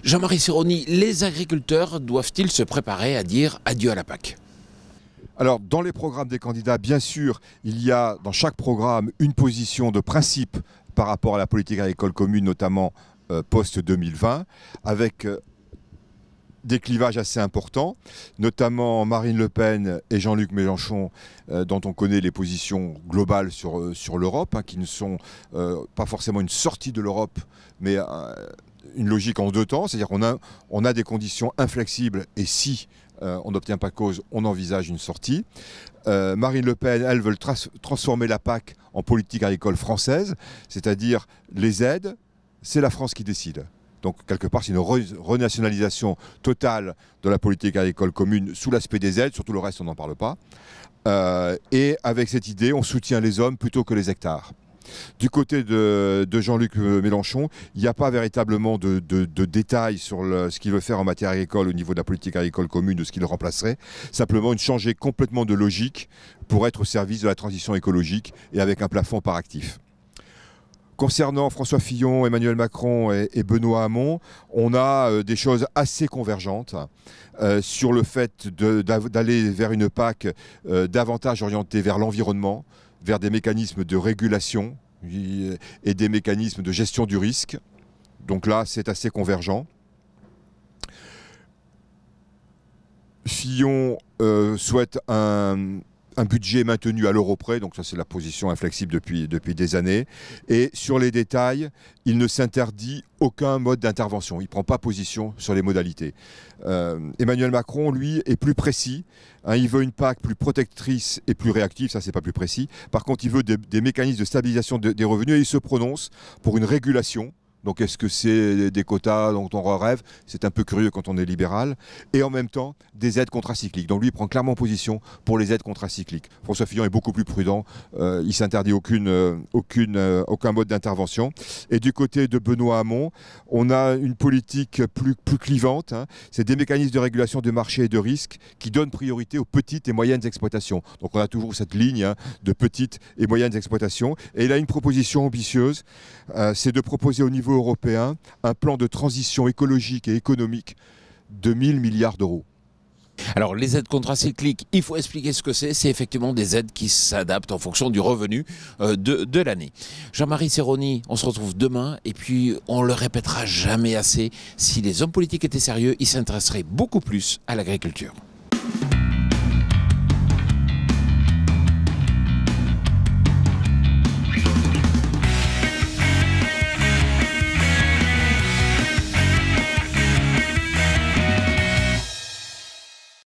Jean-Marie Serroni, les agriculteurs doivent-ils se préparer à dire adieu à la PAC? Alors, dans les programmes des candidats, bien sûr, il y a dans chaque programme une position de principe par rapport à la politique agricole commune, notamment post-2020, avec des clivages assez importants, notamment Marine Le Pen et Jean-Luc Mélenchon, dont on connaît les positions globales sur l'Europe, qui ne sont pas forcément une sortie de l'Europe, mais une logique en deux temps, c'est-à-dire qu'on a des conditions inflexibles et si on n'obtient pas cause, on envisage une sortie. Marine Le Pen, elle, veut transformer la PAC en politique agricole française, c'est-à-dire les aides, c'est la France qui décide. Donc, quelque part, c'est une renationalisation totale de la politique agricole commune sous l'aspect des aides, surtout le reste, on n'en parle pas. Et avec cette idée, on soutient les hommes plutôt que les hectares. Du côté de Jean-Luc Mélenchon, il n'y a pas véritablement de détails sur ce qu'il veut faire en matière agricole au niveau de la politique agricole commune, de ce qu'il remplacerait. Simplement, changer complètement de logique pour être au service de la transition écologique et avec un plafond par actif. Concernant François Fillon, Emmanuel Macron et Benoît Hamon, on a des choses assez convergentes sur le fait d'aller vers une PAC davantage orientée vers l'environnement, vers des mécanismes de régulation et des mécanismes de gestion du risque. Donc là, c'est assez convergent. Fillon souhaite un budget maintenu à l'euro près, donc ça c'est la position inflexible depuis des années. Et sur les détails, il ne s'interdit aucun mode d'intervention. Il ne prend pas position sur les modalités. Emmanuel Macron, lui, est plus précis. Il veut une PAC plus protectrice et plus réactive, ça c'est pas plus précis. Par contre, il veut des mécanismes de stabilisation des revenus et il se prononce pour une régulation. Donc est-ce que c'est des quotas dont on rêve? C'est un peu curieux quand on est libéral. Et en même temps, des aides contracycliques. Donc lui, il prend clairement position pour les aides contracycliques. François Fillon est beaucoup plus prudent. Il s'interdit aucun mode d'intervention. Et du côté de Benoît Hamon, on a une politique plus clivante. C'est des mécanismes de régulation de marché et de risque qui donnent priorité aux petites et moyennes exploitations. Donc on a toujours cette ligne de petites et moyennes exploitations. Et il a une proposition ambitieuse. C'est de proposer au niveau européen un plan de transition écologique et économique de 1 000 milliards d'euros. Alors les aides contracycliques, il faut expliquer ce que c'est. C'est effectivement des aides qui s'adaptent en fonction du revenu de l'année. Jean-Marie Serroni, on se retrouve demain et puis on le répétera jamais assez. Si les hommes politiques étaient sérieux, ils s'intéresseraient beaucoup plus à l'agriculture.